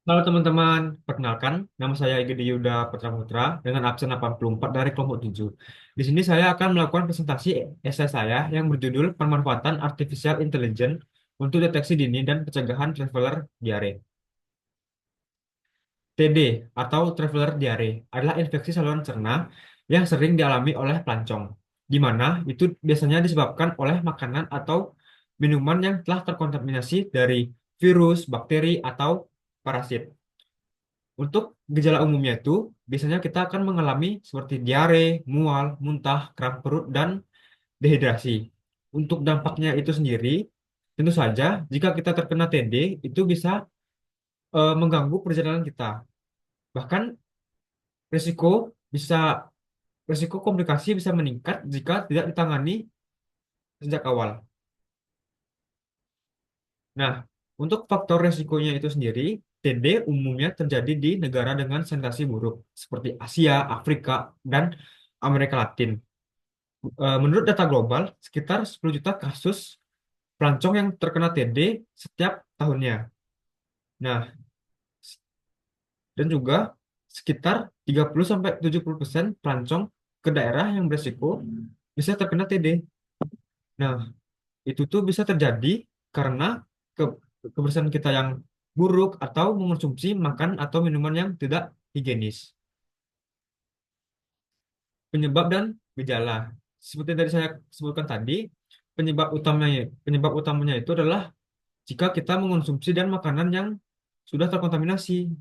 Halo teman-teman, perkenalkan nama saya Egede Yuda Putra Putra dengan absen 84 dari kelompok 7. Di sini saya akan melakukan presentasi esai saya yang berjudul Pemanfaatan Artificial Intelligence untuk Deteksi Dini dan Pencegahan Traveler Diare. TD atau Traveler Diare adalah infeksi saluran cerna yang sering dialami oleh pelancong, di mana itu biasanya disebabkan oleh makanan atau minuman yang telah terkontaminasi dari virus, bakteri, atau parasit. Untuk gejala umumnya itu, biasanya kita akan mengalami seperti diare, mual, muntah, kram perut, dan dehidrasi. Untuk dampaknya itu sendiri, tentu saja jika kita terkena TD, itu bisa mengganggu perjalanan kita. Bahkan risiko bisa risiko komplikasi bisa meningkat jika tidak ditangani sejak awal. Nah, untuk faktor resikonya itu sendiri, TD umumnya terjadi di negara dengan sanitasi buruk, seperti Asia, Afrika, dan Amerika Latin. Menurut data global, sekitar 10 juta kasus pelancong yang terkena TD setiap tahunnya. Nah, dan juga sekitar 30-70% pelancong ke daerah yang berisiko bisa terkena TD. Nah, itu tuh bisa terjadi karena ke kebersihan kita yang buruk atau mengonsumsi makan atau minuman yang tidak higienis. Penyebab dan gejala. Seperti dari saya sebutkan tadi, penyebab utamanya itu adalah jika kita mengonsumsi dan makanan yang sudah terkontaminasi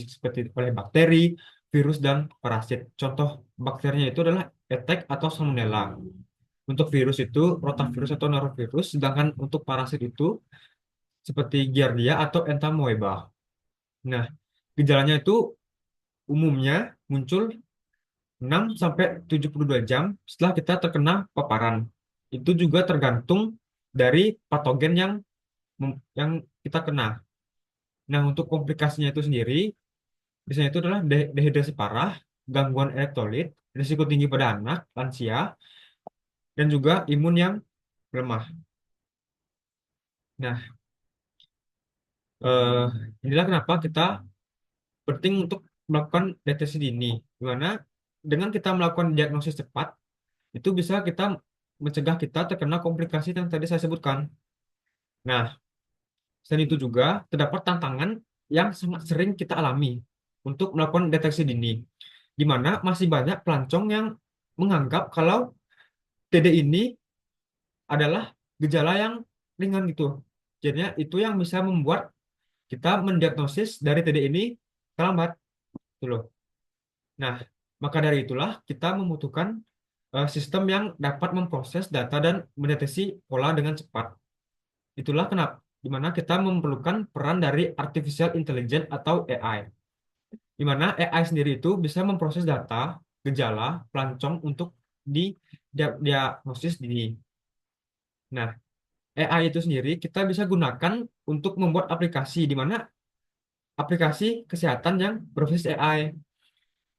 seperti oleh bakteri, virus, dan parasit. Contoh bakterinya itu adalah ETEC atau Salmonella. Untuk virus itu rotavirus atau norovirus, sedangkan untuk parasit itu seperti Giardia atau Entamoeba. Nah, gejalanya itu umumnya muncul 6 sampai 72 jam setelah kita terkena paparan. Itu juga tergantung dari patogen yang kita kena. Nah, untuk komplikasinya itu sendiri, biasanya itu adalah dehidrasi parah, gangguan elektrolit, risiko tinggi pada anak, lansia, dan juga imun yang lemah. Nah, eh, inilah kenapa kita penting untuk melakukan deteksi dini, di mana dengan kita melakukan diagnosis cepat, itu bisa kita mencegah kita terkena komplikasi yang tadi saya sebutkan. Nah, selain itu juga terdapat tantangan yang sangat sering kita alami untuk melakukan deteksi dini, di mana masih banyak pelancong yang menganggap kalau TD ini adalah gejala yang ringan gitu. Jadinya itu yang bisa membuat kita mendiagnosis dari TD ini terlambat, gitu loh. Nah, maka dari itulah kita membutuhkan sistem yang dapat memproses data dan mendeteksi pola dengan cepat. Itulah kenapa, di mana kita memerlukan peran dari artificial intelligence atau AI. Di mana AI sendiri itu bisa memproses data, gejala, pelancong untuk diagnosis dini. Nah, AI itu sendiri kita bisa gunakan untuk membuat aplikasi, di mana aplikasi kesehatan yang berbasis AI.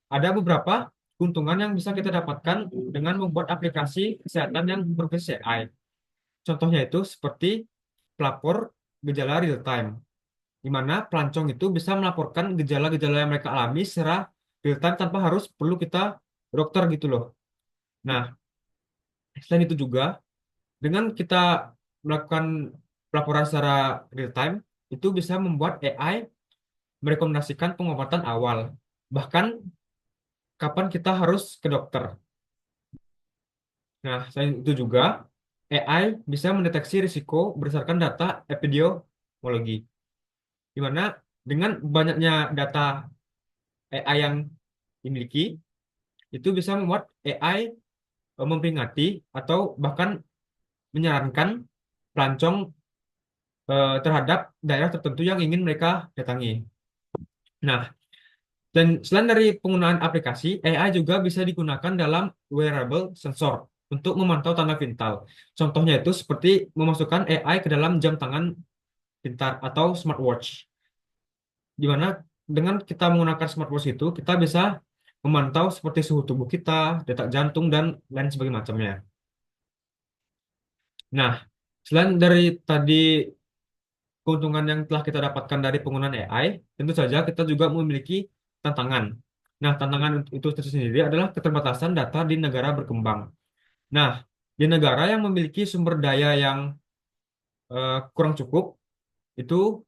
Ada beberapa keuntungan yang bisa kita dapatkan dengan membuat aplikasi kesehatan yang berbasis AI. Contohnya itu seperti pelapor gejala real time, di mana pelancong itu bisa melaporkan gejala-gejala yang mereka alami secara real time tanpa harus perlu kita ke dokter gitu loh. Nah, selain itu juga dengan kita melakukan pelaporan secara real time, itu bisa membuat AI merekomendasikan pengobatan awal, bahkan kapan kita harus ke dokter. Nah, selain itu juga AI bisa mendeteksi risiko berdasarkan data epidemiologi, di mana dengan banyaknya data AI yang dimiliki, itu bisa membuat AI memperingati atau bahkan menyarankan pelancong terhadap daerah tertentu yang ingin mereka datangi. Nah, dan selain dari penggunaan aplikasi, AI juga bisa digunakan dalam wearable sensor untuk memantau tanda vital. Contohnya itu seperti memasukkan AI ke dalam jam tangan pintar atau smartwatch, di mana dengan kita menggunakan smartwatch itu, kita bisa memantau seperti suhu tubuh kita, detak jantung, dan lain sebagainya macamnya. Nah, selain dari tadi keuntungan yang telah kita dapatkan dari penggunaan AI, tentu saja kita juga memiliki tantangan. Nah, tantangan itu sendiri adalah keterbatasan data di negara berkembang. Nah, di negara yang memiliki sumber daya yang kurang cukup, itu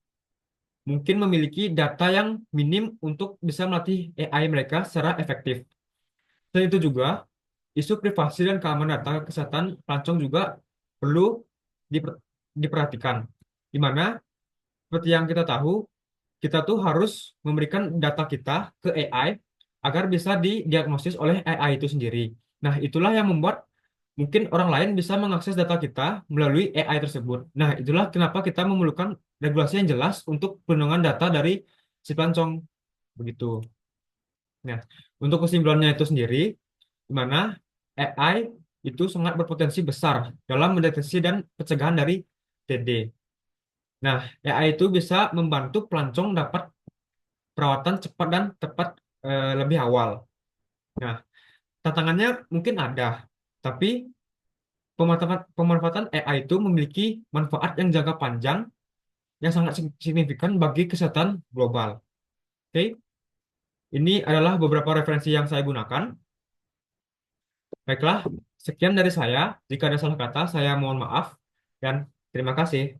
mungkin memiliki data yang minim untuk bisa melatih AI mereka secara efektif. Selain itu juga, isu privasi dan keamanan data kesehatan pelancong juga perlu diper- diperhatikan. Di mana, seperti yang kita tahu, kita tuh harus memberikan data kita ke AI agar bisa didiagnosis oleh AI itu sendiri. Nah, itulah yang membuat mungkin orang lain bisa mengakses data kita melalui AI tersebut. Nah, itulah kenapa kita memerlukan regulasi yang jelas untuk perlindungan data dari si pelancong. Begitu. Nah, untuk kesimpulannya itu sendiri, di mana AI itu sangat berpotensi besar dalam mendeteksi dan pencegahan dari TD. Nah, AI itu bisa membantu pelancong dapat perawatan cepat dan tepat lebih awal. Nah, tantangannya mungkin ada, tapi pemanfaatan AI itu memiliki manfaat yang jangka panjang yang sangat signifikan bagi kesehatan global. Oke, ini adalah beberapa referensi yang saya gunakan. Baiklah, sekian dari saya. Jika ada salah kata, saya mohon maaf dan terima kasih.